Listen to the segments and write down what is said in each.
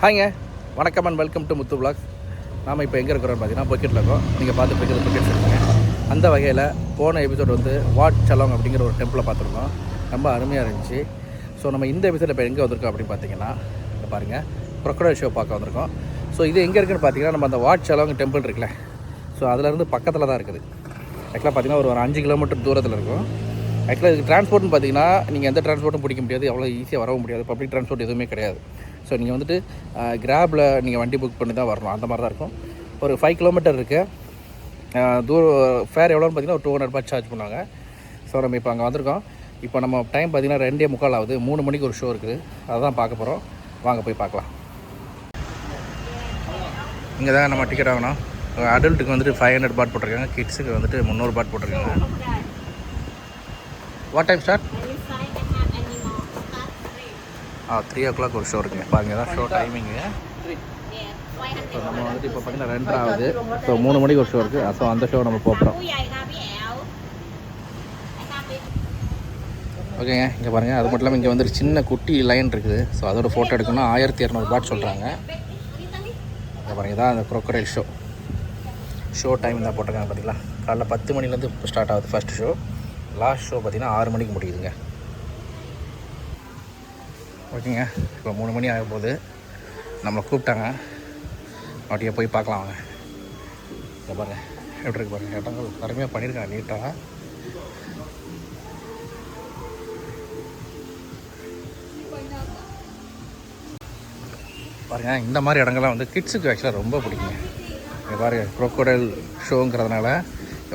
ஹாய்ங்க, வணக்கம் and welcome to Muthu vlogs. நாம் இப்போ எங்கே இருக்கிறோம் பார்த்தீங்கன்னா பொக்கெட்டில் இருக்கோம். நீங்கள் பார்த்து இருக்கிறது பொக்கெட்ஸ் இருக்குங்க. அந்த வகையில் போன எபிசோட் வந்து வாட் சலாங் அப்படிங்கிற ஒரு டெம்பிளை பார்த்துருந்தோம். ரொம்ப அருமையாக இருந்துச்சு. ஸோ நம்ம இந்த எபிசோட் இப்போ எங்கே வந்திருக்கோம் அப்படின்னு பார்த்தீங்கன்னா, இங்கே பாருங்கள், க்ரொக்கடைல் ஷோ பார்க்க வந்திருக்கோம். ஸோ இது எங்கே இருக்குதுன்னு பார்த்தீங்கன்னா, நம்ம அந்த வாட் சலாங் டெம்பிள் இருக்குல்ல, ஸோ அதிலேருந்து பக்கத்தில் தான் இருக்குது. ஆக்சுவலாக பார்த்தீங்கன்னா ஒரு 5 கிலோமீட்டர் தூரத்தில் இருக்கும். ஆக்சுவலாக இதுக்கு ட்ரான்ஸ்போர்ட்னு பார்த்தீங்கன்னா, நீங்கள் எந்த ட்ரான்ஸ்போர்ட்டும் பிடிக்க முடியாது, அவ்வளோ ஈஸியாக வரவும் முடியாது. பப்ளிக் ட்ரான்ஸ்போர்ட் எதுவுமே கிடையாது. ஸோ நீங்கள் வந்துட்டு கிராபில் நீங்கள் வண்டி புக் பண்ணி தான் வரணும். அந்த மாதிரி தான் இருக்கும். ஒரு 5 கிலோமீட்டர் இருக்குது. ஃபேர் எவ்வளோன்னு பார்த்தீங்கன்னா ஒரு 200 ரூபாய் சார்ஜ் பண்ணுவாங்க. ஸோ நம்ம இப்போ அங்கே வந்திருக்கோம். இப்போ நம்ம டைம் பார்த்தீங்கன்னா 2:45 ஆகுது. 3 மணிக்கு ஒரு ஷோ இருக்குது, அதை தான் பார்க்க போகிறோம். வாங்க போய் பார்க்கலாம். இங்கே தான் நம்ம டிக்கெட் வாங்கணும். அடல்ட்டுக்கு வந்துட்டு 500 பாட் போட்டிருக்காங்க, கிட்ஸுக்கு வந்துட்டு 300 பாட் போட்டிருக்காங்க. What time start? 3 o'clock ஒரு ஷோ இருக்குங்க. பாருங்கள், தான் ஷோ டைமிங்கு. ஸோ நம்ம வந்துட்டு இப்போ பார்த்தீங்கன்னா 2 ஆகுது. ஸோ 3 மணிக்கு ஒரு ஷோ இருக்குது. ஸோ அந்த ஷோ நம்ம போகிறோம். ஓகேங்க, இங்கே பாருங்கள். அது மட்டும் இல்லாமல் இங்கே வந்துட்டு சின்ன குட்டி லைன் இருக்குது. ஸோ அதோட ஃபோட்டோ எடுக்கணும்னா 1200 பாட் சொல்கிறாங்க. இங்கே பாருங்கள், தான் அந்த க்ரொக்கடைல் ஷோ டைம் தான் போட்டிருக்காங்க. பார்த்தீங்களா, காலைல 10 மணிலேருந்து ஸ்டார்ட் ஆகுது ஃபஸ்ட் ஷோ. லாஸ்ட் ஷோ பார்த்திங்கன்னா 6 மணிக்கு முடியுதுங்க. ஓகேங்க, இப்போ 3 மணி ஆகும்போது நம்மளை கூப்பிட்டாங்க. அப்படியே போய் பார்க்கலாம் வாங்க. இங்கே பாருங்கள் எப்படி இருக்கு பாருங்கள். இடங்கள் அருமையாக பண்ணியிருக்காங்க, நீட்டாக. பாருங்கள், இந்த மாதிரி இடங்கள்லாம் வந்து கிட்ஸுக்கு ஆக்சுவலாக ரொம்ப பிடிக்குங்க. இங்கே பாருங்கள், க்ரொக்கடைல் ஷோங்கிறதுனால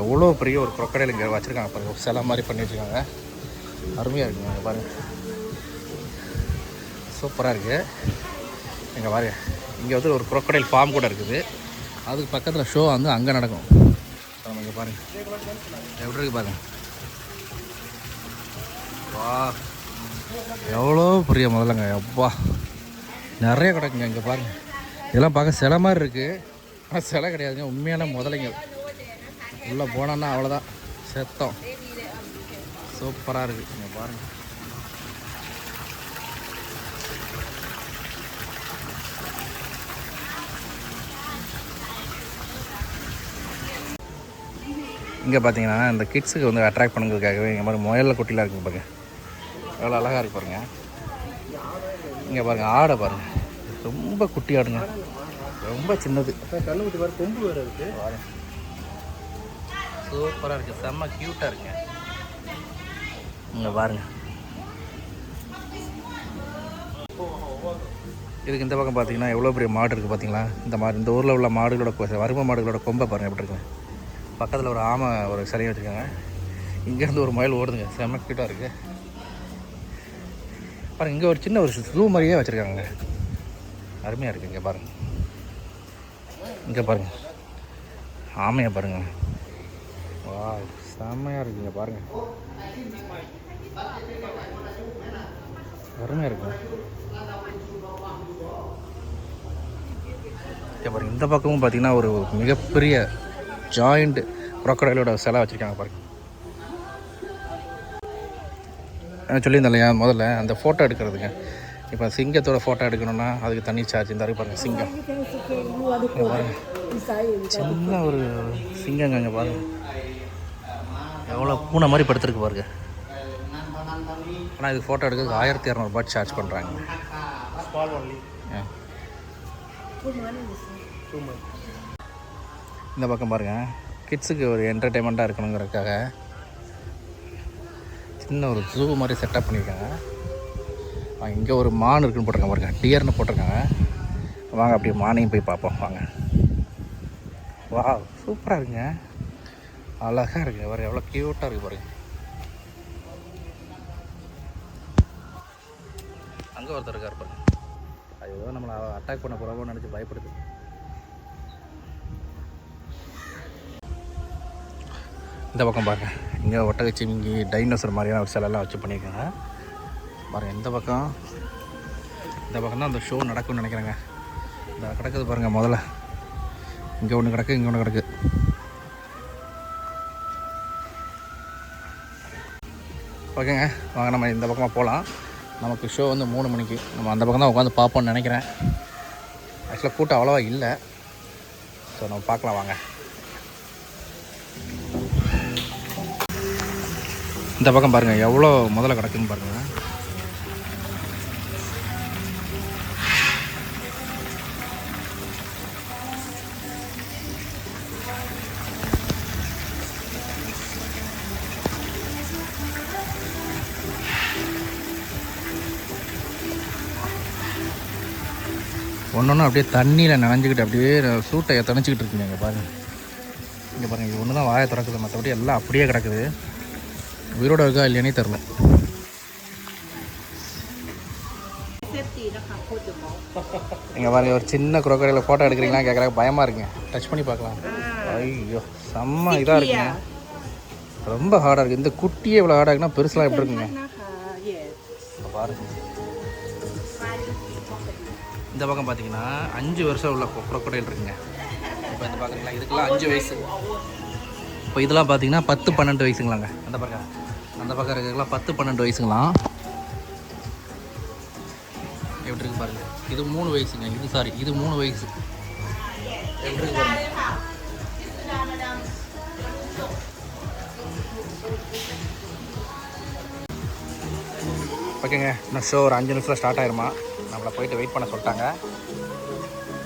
எவ்வளோ பெரிய ஒரு க்ரொக்கடைல் இங்கே வச்சுருக்காங்க பாருங்கள். சிலை மாதிரி பண்ணி வச்சுருக்காங்க. அருமையாக இருக்குங்க. இங்கே பாருங்கள், சூப்பராக இருக்குது. இங்கே பாருங்க, இங்கே வந்து ஒரு க்ரொக்கடைல் ஃபார்ம் கூட இருக்குது. அதுக்கு பக்கத்தில் ஷோ வந்து அங்கே நடக்கும். நம்ம இங்கே பாருங்கள் எப்படி இருக்குது பாருங்கள். வா, எவ்வளோ பெரிய முதலங்க. அப்பா, நிறைய கிடக்குங்க. இங்கே பாருங்கள், இதெல்லாம் பார்க்க சிலை மாதிரி இருக்குது, ஆனால் சிலை கிடையாதுங்க, உண்மையான முதலைங்க. உள்ளே போனோன்னா அவ்வளோதான், செத்தம். சூப்பராக இருக்குது. இங்கே பாருங்கள். இங்கே பார்த்தீங்கன்னா இந்த கிட்ஸுக்கு வந்து அட்ராக்ட் பண்ணுறதுக்காகவே இங்கே மாதிரி முயலில் குட்டிலாம் இருக்குங்க பாருங்க. எவ்வளோ அழகாக இருக்கு பாருங்க. இங்கே பாருங்கள், ஆடை பாருங்கள், ரொம்ப குட்டி ஆடுங்க, ரொம்ப சின்னது. கண்ணுக்குட்டி பாரு, கொம்பு வேறு இருக்குது பாருங்க. சூப்பராக இருக்குது, செம்ம க்யூட்டாக இருக்குங்க. இங்கே பாருங்கள். இதுக்கு இந்த பக்கம் பார்த்தீங்கன்னா எவ்வளோ பெரிய மாடு இருக்குது பார்த்தீங்களா. இந்த ஊரில் உள்ள மாடுகளோட வறுமை மாடுகளோட கொம்பை பாருங்கள் எப்படி இருக்குங்க. பக்கத்தில் ஒரு ஆமை ஒரு சிலையை வச்சுருக்காங்க. இங்கேருந்து ஒரு முயல் ஓடுதுங்க, செம்ம கியூட்டாக இருக்குது பாருங்கள். இங்கே ஒரு சின்ன ஒரு ஜூ மாதிரியே வச்சுருக்காங்க, அருமையாக இருக்குது. இங்கே பாருங்கள், இங்கே பாருங்கள், ஆமையை பாருங்கள். வா, செம்மையாக இருக்குங்க பாருங்கள், அருமையாக இருக்குங்க. இங்கே பாருங்கள், இந்த பக்கமும் பார்த்திங்கன்னா ஒரு மிகப்பெரிய ஜாயிண்ட் க்ரொக்கடைலோட சிலை வச்சுருக்காங்க பாருங்க. சொல்லியிருந்தேன் இல்லையா முதல்ல, அந்த ஃபோட்டோ எடுக்கிறதுங்க. இப்போ சிங்கத்தோட ஃபோட்டோ எடுக்கணும்னா அதுக்கு தனி சார்ஜ். இந்த வரைக்கும் பாருங்கள், சிங்கம் பாருங்க, சின்ன ஒரு சிங்கங்க. இங்கே பாருங்கள், எவ்வளோ பூனை மாதிரி படுத்துருக்கு பாருங்க. ஆனால் இது ஃபோட்டோ எடுக்கிறதுக்கு 1200 பாட் சார்ஜ் பண்ணுறாங்க. இந்த பக்கம் பாருங்கள், கிட்ஸுக்கு ஒரு என்டர்டெயின்மெண்ட்டாக இருக்கணுங்கிறதுக்காக சின்ன ஒரு ஜூ மாதிரி செட்டப் பண்ணியிருக்காங்க. இங்கே ஒரு மான் இருக்குன்னு போட்டிருக்காங்க பாருங்கள், டியர்னு போட்டிருக்காங்க. வாங்க அப்படியே மானையும் போய் பார்ப்போம் வாங்க. வா, சூப்பராக இருக்குங்க, அழகாக இருக்குங்க பாருங்கள், எவ்வளோ க்யூட்டாக இருக்குது பாருங்கள். அங்கே ஒருத்தர் இருக்கார் பாருங்கள், அது ஏதோ நம்மளை அட்டாக் பண்ண போகிறோமோ நினச்சி பயப்படுது. இந்த பக்கம் பாருங்கள், இங்கே ஒட்டகச்சிவிங்கி டைனோசர் மாதிரியான ஒரு சிலைலாம் வச்சு பண்ணியிருக்காங்க பாருங்கள். இந்த பக்கம் தான் அந்த ஷோ நடக்கும்னு நினைக்கிறேங்க. இந்த கிடக்குது பாருங்கள், முதல்ல இங்கே ஒன்று கிடக்கு, இங்கே ஒன்று கிடக்கு. ஓகேங்க, வாங்க நம்ம இந்த பக்கமாக போகலாம். நமக்கு ஷோ வந்து 3 மணிக்கு. நம்ம அந்த பக்கம் தான் உட்காந்து பார்ப்போம்னு நினைக்கிறேன். ஆக்சுவலாக கூட்டம் அவ்வளோவா இல்லை. ஸோ நம்ம பார்க்கலாம் வாங்க. இந்த பக்கம் பாருங்கள் எவ்வளோ முதல்ல கிடக்குன்னு பாருங்கள். ஒன்று அப்படியே தண்ணியில் நனைஞ்சிக்கிட்டு அப்படியே சூட்டை தணிச்சிக்கிட்டு இருக்குங்க. இங்கே பாருங்கள், இங்கே பாருங்கள், இது ஒன்று தான் வாயை திறக்குது, மற்றபடி எல்லாம் அப்படியே கிடக்குது. உயிரோட இருக்கா இல்லையானே தெரில. இங்கே பாருங்க, ஒரு சின்ன குரோக்கடையில் ஃபோட்டோ எடுக்கிறீங்களா கேட்குறாங்க, பயமாக இருக்குங்க. டச் பண்ணி பார்க்கலாம். ஐயோ செம்ம இதாக இருக்குங்க, ரொம்ப ஹார்டாக இருக்குது. இந்த குட்டியே இவ்வளோ ஹார்டாக இருக்குன்னா பெருசுலாம் எப்படி இருக்குங்க பாருங்கள். இந்த பக்கம் பார்த்தீங்கன்னா 5 வருஷம் உள்ள குரோக்கடைல் இருக்குங்க. இப்போ இந்த பார்க்குறீங்களா, இதுக்கெல்லாம் 5 வயசு. இப்போ இதெல்லாம் பார்த்தீங்கன்னா 10-12 வயசுங்களாங்க. அந்த பக்கம் இருக்கிறதுலாம் 10-12 வயசுங்களாம். எப்படி இருக்கு பாருங்க. இது 3 வயசுங்க. இது 3 வயசு. எப்படி இருக்கு பாருங்க. ஓகேங்க, இன்னும் ஷோ ஒரு 5 நிமிஷத்தில் ஸ்டார்ட் ஆயிருமா. நம்மளை போயிட்டு வெயிட் பண்ண சொல்லிட்டாங்க.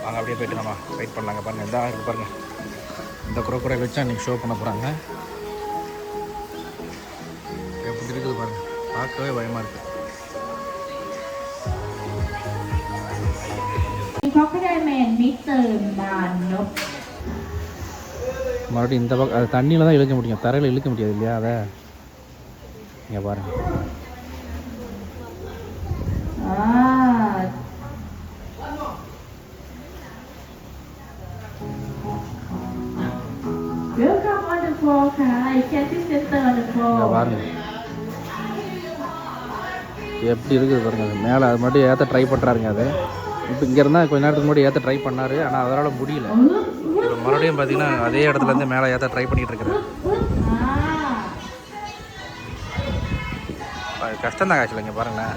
வாங்க அப்படியே போய்ட்டு நம்ம வெயிட் பண்ணலாங்க. பாருங்கள் இதாக இருக்குது பாருங்கள். இந்த குரோக்கடைல் வச்சு அன்றைக்கி ஷோ பண்ண போகிறாங்க. எப்படி இருக்குது பாருங்கள், பார்க்கவே பயமாக இருக்குது. மறுபடியும் இந்த பக்கம் அது தண்ணியில் தான் இழுக்க முடியும், தரையில் இழுக்க முடியாது இல்லையா. அதை இங்கே பாருங்கள். பாருங்க எப்படி இருக்குது பாருங்க. அது மேலே அது மட்டும் ஏற்ற ட்ரை பண்ணுறாருங்க. அது இப்போ இங்கே இருந்தால் கொஞ்ச நேரத்துக்கு முன்னாடி ஏற்ற ட்ரை பண்ணார், ஆனால் அதனால் முடியல. இப்போ மறுபடியும் பார்த்தீங்கன்னா அதே இடத்துலேருந்து மேலே ஏற்ற ட்ரை பண்ணிகிட்டு இருக்கிறாரு. கஷ்டம் தான் ஆக்சுவலாக. இங்கே பாருங்களேன்,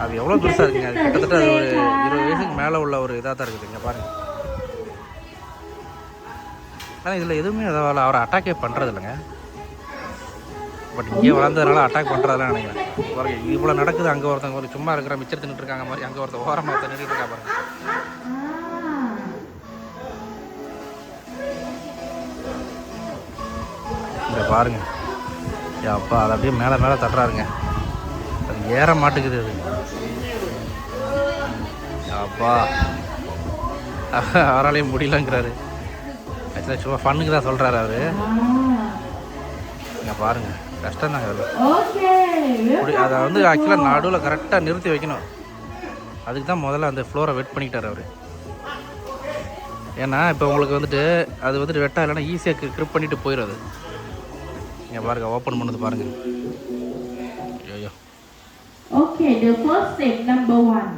அது எவ்வளோ பெருசாக இருக்குங்க. அது கிட்டத்தட்ட அது ஒரு 20 வயசுக்கு மேலே உள்ள ஒரு இதாக தான் இருக்குது. இங்கே பாருங்கள். ஆனால் இதில் எதுவுமே அதாவது அவரை அட்டாக்கே பண்ணுறது இல்லைங்க. பட் இங்கே வளர்ந்ததுனால அட்டாக் பண்ணுறதுலாம் நினைக்கிறேன். பாருங்க இவ்வளோ நடக்குது. அங்கே ஒருத்தவங்க ஒரு சும்மா இருக்கிற மிச்சர் தின்னுட்டு இருக்காங்க மாதிரி, அங்கே ஒருத்தர் ஓரமாக ஒருத்தர் நின்றுட்டு இருக்கா பாருங்க. இங்கே பாருங்க, அப்பா அதை அப்படியே மேலே தட்டுறாருங்க. அது ஏற மாட்டுக்குது. அது அப்பா அவராலையும் முடியலங்கிறாரு. ஆக்சுவலாக சும்மா ஃபண்ணுக்கு தான் சொல்கிறாரு அவர். இங்கே பாருங்கள், கஷ்டம் தாங்க அது. அதை வந்து ஆக்சுவலாக நடுவில் கரெக்டாக நிறுத்தி வைக்கணும். அதுக்கு தான் முதல்ல அந்த ஃப்ளோரை வெட் பண்ணிக்கிட்டார் அவர். ஏன்னா இப்போ உங்களுக்கு வந்துட்டு அது வந்துட்டு வெட்டா இல்லைன்னா ஈஸியாக கிரிப் பண்ணிட்டு போயிடும். இங்கே பாருங்க, ஓப்பன் பண்ணது பாருங்கள். ஐயோ. Okay, the first step number 1.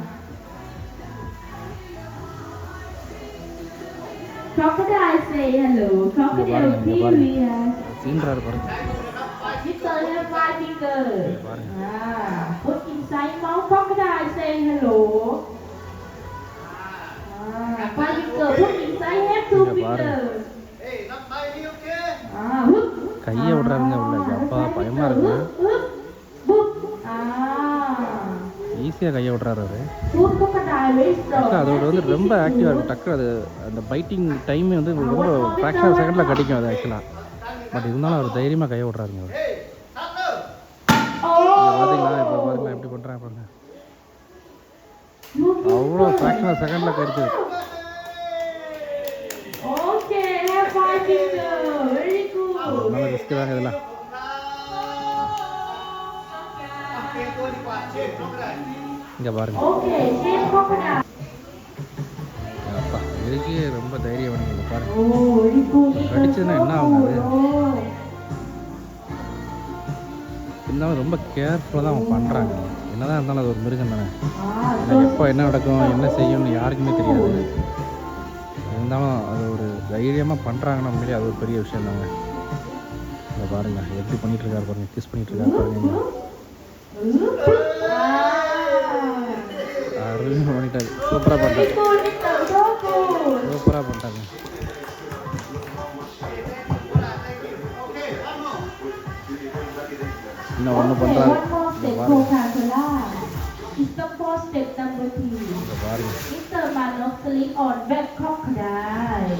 Crocodile say hello. Crocodile curious. சீன்றாரு பாருங்க. Mr. have 5 fingers. Put inside mouth. Crocodile say hello. 5 fingers. Put inside head 2 fingers. Hey, not my okay? கையை விடுறாருங்க உள்ள. அப்பா பயமாக இருக்குங்க. ஈஸியாக கையை விட்றாரு அவர். அதோட வந்து ரொம்ப ஆக்டிவாக இருக்கும். டக்கு அது அந்த பைட்டிங் டைமே வந்து ரொம்ப ஃப்ராக்ஷன் செகண்டில் கிடைக்கும் அது ஆக்சுவலாக. பட் இருந்தாலும் அவர் தைரியமாக கையை விட்றாருங்க அவர். பார்த்தீங்களா இப்போ பாருங்களா எப்படி பண்ணுறாங்க பாருங்க. அவ்வளோ ஃப்ராக்ஷன் செகண்டில் கிடைக்குது. நல்ல ரிஸ்க் தாங்க இதெல்லாம். இங்கே பாருங்க, அப்பா இதுக்கே ரொம்ப தைரியம் வேணுங்க. பாருங்க கடிச்சதுன்னா என்ன ஆகும். அது இருந்தாலும் ரொம்ப கேர்ஃபுல்லாக தான் அவங்க பண்ணுறாங்க. என்னதான் இருந்தாலும் அது ஒரு மிருகம் தானே. எப்போ என்ன நடக்கும் என்ன செய்யும்னு யாருக்குமே தெரியாது. இருந்தாலும் அது ஒரு தைரியமாக பண்ணுறாங்கன்னா முன்னாடி அது ஒரு பெரிய விஷயம் தாங்க. இங்கே பாருங்கள் எப்படி பண்ணிகிட்ருக்காரு பாருங்கள். கிஸ் பண்ணிகிட்ருக்காரு பாருங்க. அருமையாக பண்ணிட்டாரு, சூப்பராக பண்ணுறாரு. சூப்பராக பண்ணிட்டாங்க. இன்னும் ஒன்று பண்ணுறாரு. Step number 3. Mr. Manok sleep on wet crocodile.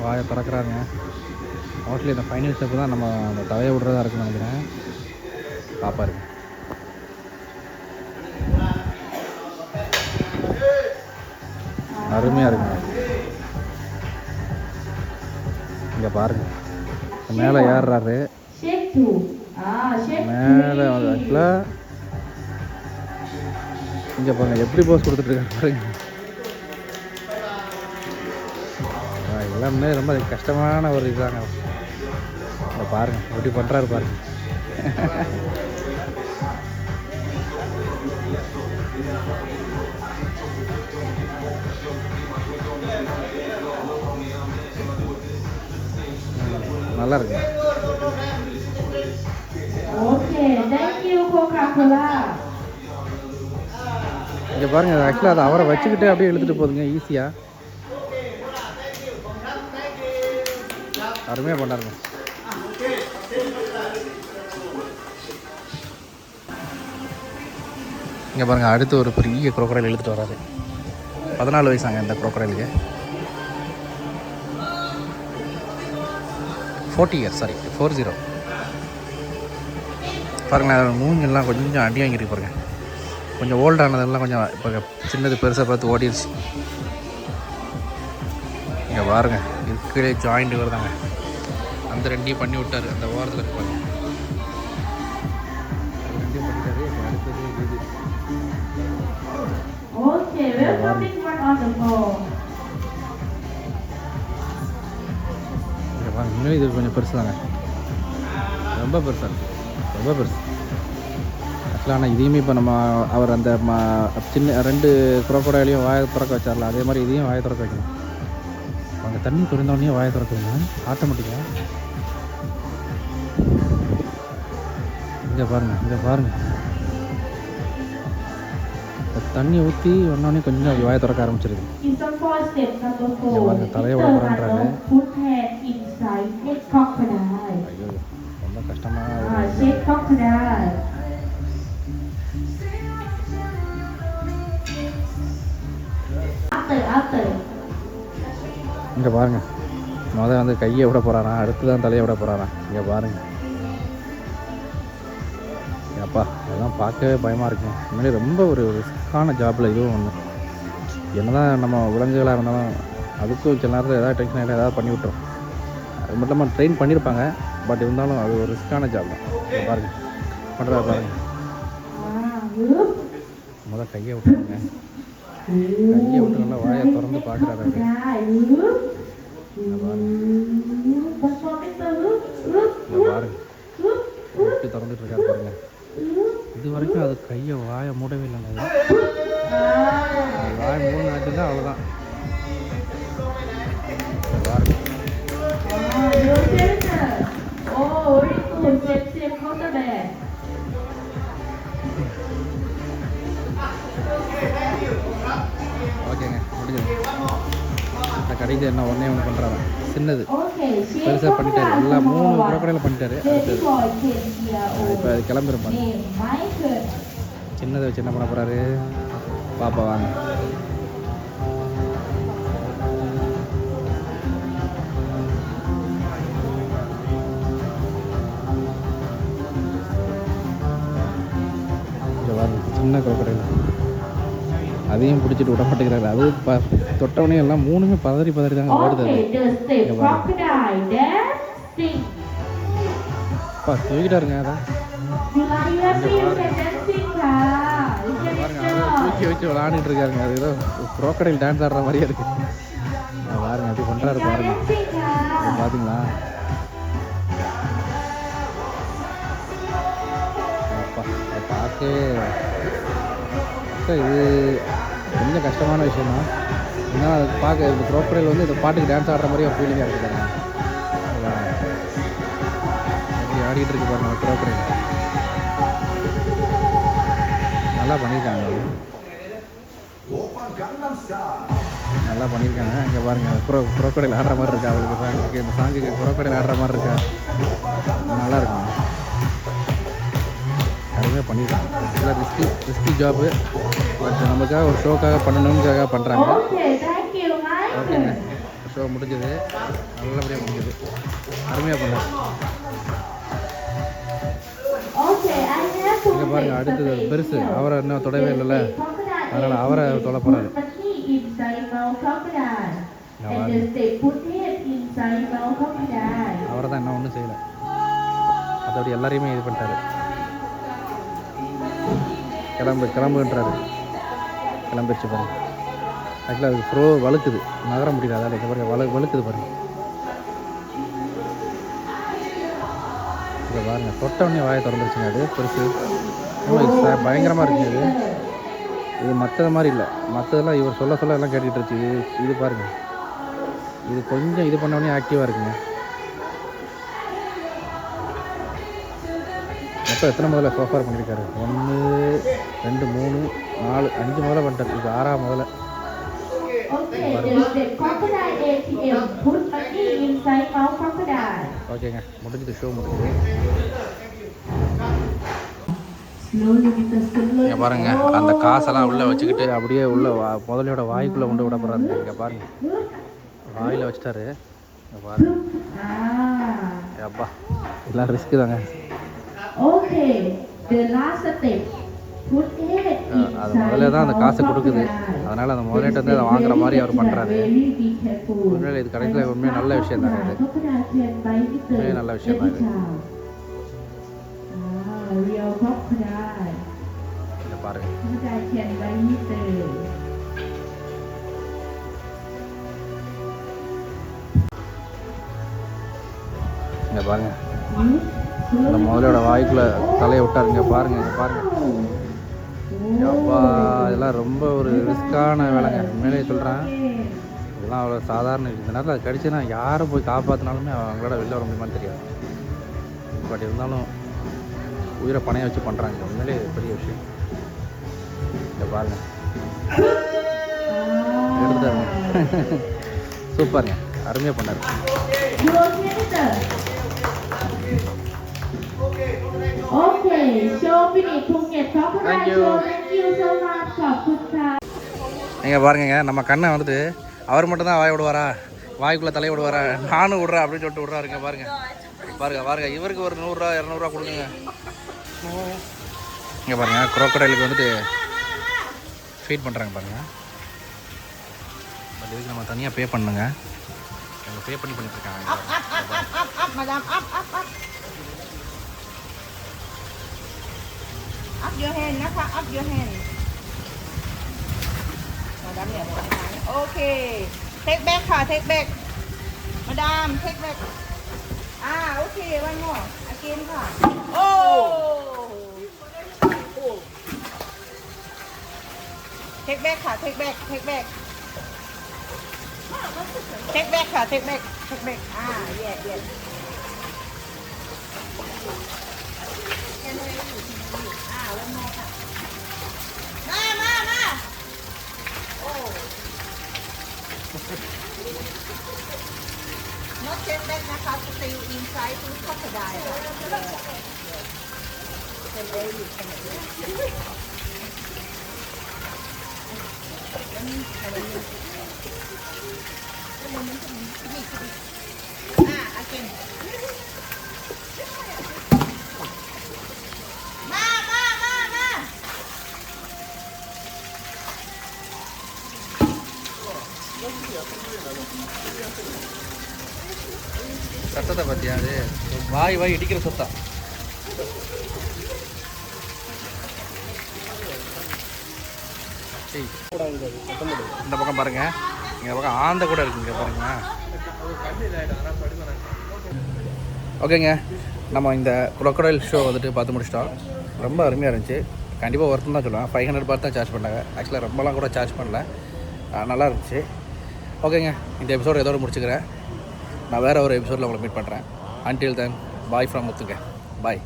வாயை திறக்கிறாங்க. மோஸ்ட்லி இந்த ஃபைனல் ஸ்டெப்பு தான் நம்ம அந்த தலையை விடுறதா இருக்குன்னு நினைக்கிறேன். பாப்பாரு அருமையாக இருக்குங்க. இங்கே பாருங்க, மேலே ஏறுறாரு. மேலே ஆக்சுவலாக இங்கே பாருங்க எப்படி போஸ் கொடுத்துட்ருக்காரு பாருங்க. எல்லாமே ரொம்ப கஷ்டமான ஒரு இதுதாங்க. இங்கே பாருங்க எப்படி பண்ணுறாரு பாருங்க. நல்லா இருக்கு. Okay, thank you Coca-Cola. இங்கே பாருங்க, ஆக்சுவலாக அதை அவரை வச்சுக்கிட்டே அப்படியே இழுத்துட்டு போகுதுங்க ஈஸியாக. அருமையாக பண்ணாருங்க. இங்கே பாருங்கள், அடுத்து ஒரு பெரிய குரோக்கடைல் இழுத்துட்டு வராரு. 14 வயசாங்க இந்த குரோக்கடைலுக்கு. 40 years, சாரி 40. பாருங்களேன், மூஞ்செல்லாம் கொஞ்சம் அடி வாங்கிட்டு பாருங்க. கொஞ்சம் ஓல்டானதெல்லாம் கொஞ்சம் இப்போ சின்னது பெருசாக பார்த்து ஓடிடுச்சு. இங்கே பாருங்க, இதுக்கே ஜாயிண்ட் வருதாங்க. அந்த ரெண்டையும் பண்ணி விட்டார். அந்த ஓரத்தில் இருப்பாங்க, ரெண்டையும் பண்ணிட்டாரு. இப்போ அடுத்தது இது. Okay, welcoming one on the floor. இங்கே பாருங்க, இன்னும் இது கொஞ்சம் பெருசு தாங்க. ரொம்ப பெருசாக இருக்குது, ரொம்ப பெருசு ஆக்சுவலாக. ஆனால் இதையுமே இப்போ நம்ம அவர் அந்த சின்ன 2 குரோக்கடைலையும் வாயை திறக்க வச்சார்ல, அதே மாதிரி இதையும் வாயை திறக்க வைக்கணும். அங்கே தண்ணி குறைந்தோடனே வாயை திறக்குதுங்க ஆட்டோமேட்டிக்காக. இங்கே பாருங்கள், இங்கே பாருங்கள், தண்ணியை ஊற்றி ஒன்றோடனே கொஞ்சம் வாயை திறக்க ஆரம்பிச்சிருது. இங்கே பாருங்கள், தலையை விடப்படுறாரு. ஐயோ, ரொம்ப கஷ்டமாக. இங்கே பாருங்கள், முதல் வந்து கையை விட போகிறானா, அடுத்து தான் தலையை விட போகிறானா. இங்கே பாருங்கள், அப்பா அதெல்லாம் பார்க்கவே பயமாக இருக்குங்க. உண்மையிலே ரொம்ப ஒரு ரிஸ்க்கான ஜாப்பில் இதுவும் ஒன்று. என்ன தான் நம்ம விலங்குகளாக இருந்தாலும் அதுக்கும் சில நேரத்தில் ஏதாவது டென்ஷன் ஆகிடும், ஏதாவது பண்ணி விட்டுரும். அது மட்டும் இல்லாமல் ட்ரெயின் பண்ணியிருப்பாங்க, பட் இருந்தாலும் அது ஒரு ரிஸ்க்கான ஜாப் தான். இங்கே பாருங்கள், பண்ணுறா பாருங்கள். முதல் கையை விட்டுருங்க, கையை விட்டு நல்லா வாயை திறந்து பார்க்குறாரு. பாருங்க விட்டு திறந்துட்டு இருக்காரு பாருங்க. இது வரைக்கும் அது கையை வாயை மூடவே இல்லைங்க. வாயை மூணு ஆச்சுன்னா அவ்வளோதான். பாருங்க ஓகேங்க, முடிஞ்சது. இந்த கடைக்கு என்ன ஒன்றே ஒன்று பண்ணுறாங்க, சின்னது பெருசாக பண்ணிட்டாரு. எல்லாம் 3 குரோக்கடையில் பண்ணிட்டாரு. அடுத்தது இப்போ அது கிளம்பிருப்பாங்க. சின்னதை வச்சு என்ன பண்ண போகிறாரு பாப்பா, வாங்க. இங்கே வாங்க, சின்ன குரோக்கடையில் அதையும் பிடிச்சிட்டு விட மாட்டேங்கிறாரு. அது தொட்டவனே எல்லாம் 3மே பதறி தாங்க ஓடுது. அப்பா தூக்கிட்டாருங்க. அதான் பாருங்க, தூக்கி வச்சு விளாண்டுட்டு இருக்காருங்க. அது ஏதோ குரோக்கடைல் டான்ஸ் ஆடுற மாதிரியே இருக்கு. பாருங்க அப்படி பண்ணுறாரு பாருங்க. பார்த்தீங்களா? அப்பா அதை பார்க்கவே இது கொஞ்சம் கஷ்டமான விஷயம் தான். ஏன்னா அது பார்க்க இந்த குரோக்கடைல் வந்து இந்த பாட்டுக்கு டான்ஸ் ஆடுற மாதிரி ஒரு ஃபீலிங்காக இருக்குதுங்க. அப்படி ஆடிட்டு இருக்கு பாருங்க குரோக்கடைல். நல்லா பண்ணியிருக்காங்க. நல்லா பண்ணியிருக்காங்க. இங்கே பாருங்கள் குரோக்கடையில் ஆடுற மாதிரி இருக்கா அவளுக்கு சாங்குக்கு. இந்த சாங்குக்கு குரோக்கடையில் ஆடுற மாதிரி இருக்கா. நல்லா இருக்கும். அதுவே பண்ணியிருக்காங்க. நல்லா ரிஸ்கி ஜாப்பு. பட் நமக்காக ஒரு ஷோக்காக பண்ணணுங்கிறதுக்காக பண்ணுறாங்க. ஓகேங்க, ஷோ முடிஞ்சது, நல்லபடியாக முடிஞ்சது, அருமையாக பண்ணார். இங்கே பாருங்கள், அடுத்தது பெருசு அவரை இன்னும் தொடவே இல்லைல்ல, அதனால் அவரை தொலை போகிறாரு. அவரை தான் என்ன ஒன்றும் செய்யலை, அதோட எல்லாரையுமே இது பண்ணிட்டாரு. கிளம்புன்றாரு. கிளம்பிடுச்சு பாருங்க. ஆக்சுவலாக அதுக்கு ப்ரோ வழுக்குது, நகர முடியல. அதாவது இங்கே பாருங்க, வழுக்குது பாருங்க. இங்கே பாருங்க, தொட்டவுடனே வாயை திறந்துருச்சுங்க. அது பெருசு பயங்கரமாக இருக்குங்க. இது மற்றது மாதிரி இல்லை. மற்றதெல்லாம் இவர் சொல்ல எல்லாம் கேட்டுக்கிட்டு இருந்துச்சு. இது பாருங்கள், இது கொஞ்சம் இது பண்ணோடனே ஆக்டிவாக இருக்குங்க. மொத்தம் எத்தனை முதல்ல சோஃபார் பண்ணியிருக்காரு? 1 2 3 4 5 முதல்ல பண்ணிட்டார். இது 6ஆம் முதல்ல. ஓகேங்க, முடிஞ்சது, ஷோ முடிஞ்சது. இங்கே பாருங்க, அந்த காசெல்லாம் உள்ளே வச்சுக்கிட்டு அப்படியே உள்ள முதலையோட வாய்க்குள்ளே கொண்டு விட போகிறாரு. இங்கே பாருங்க, வாயில் வச்சுட்டாரு. இங்கே பாருங்க, அப்பா எல்லாம் ரிஸ்க்கு தாங்க. அது முதல்ல தான் அந்த காசை கொடுக்குது. அதனால் அந்த முதலீட்டை வந்து அதை வாங்குற மாதிரி அவர் பண்ணுறாரு. உண்மையில இது கடைசியில் உண்மையாக நல்ல விஷயம் தாங்க. இது உண்மையாக நல்ல விஷயம் தான். இது பாருங்க, இங்கே பாருங்க, இந்த முதலோட வாய்க்குள்ள தலையை விட்டாருங்க. பாருங்க, இங்கே பாருங்க. அப்பா இதெல்லாம் ரொம்ப ஒரு ரிஸ்க்கான வேலைங்க. உண்மையிலேயே சொல்கிறேன், இதெல்லாம் அவ்வளோ சாதாரண. இந்த நேரத்தில் அது கடிச்சுன்னா யாரை போய் காப்பாற்றினாலுமே அவங்களோட வெளில வர முடியுமான்னு தெரியாது. பட் இருந்தாலும் உயிரை பணைய வச்சு பண்ணுறாங்க. உண்மையிலே பெரிய விஷயம். இங்கே பாருங்க, எடுத்தாருங்க. சூப்பருங்க, அருமையாக பண்ணார். நீங்கள் பாருங்க, நம்ம கண்ணை வந்துட்டு அவர் மட்டும் தான் வாய் விடுவாரா, வாய்க்குள்ளே தலையை விடுவாரா, நானும் விட்றேன் அப்படின்னு சொல்லிட்டு விட்றாருங்க. பாருங்க, இவருக்கு ஒரு 100 ரூபா 200 ரூபா கொடுங்க. இங்கே பாருங்க, குரோக்கடைலுக்கு வந்துட்டு ஃபீட் பண்ணுறாங்க பாருங்க. பட் இதுக்கு நம்ம தனியாக பே பண்ணுங்க. அவங்க பே பண்ணிட்டு இருக்காங்க. Up your hand นะคะ up your hand มาดามเนี่ยโอเค take back ค่ะ take back มาดาม take back โอเค one more again ค่ะ โอ้ take back ค่ะ take back take back take back ค่ะ take back take back yes yes one more ค่ะมาโอ้ not take back นะคะ stay inside to crocodile เป็นเอลิทagain சத்தத்தை பார்த்தியா? அது வாய் இடிக்கிற சத்தம். இந்த பக்கம் பாருங்க, இந்த பக்கம் ஆந்த கூட இருக்குங்க பாருங்க. ஓகேங்க, நம்ம இந்த குரோக்கடைல் ஷோ வந்துட்டு பார்த்து முடிச்சிட்டோம். ரொம்ப அருமையாக இருந்துச்சு. கண்டிப்பாக ஒருத்தன் தான் சொல்லுவேன். 500 பாத் தான் சார்ஜ் பண்ணாங்க. ஆக்சுவலாக ரொம்பலாம் கூட சார்ஜ் பண்ணல, நல்லா இருந்துச்சு. ஓகேங்க, இந்த எபிசோடு இதோடு முடிச்சுக்கிறேன். நான் வேறு ஒரு எபிசோடில் உங்களை மீட் பண்ணுறேன். அன்டில் தென், பாய் ஃப்ரம் முத்துங்க. பாய்.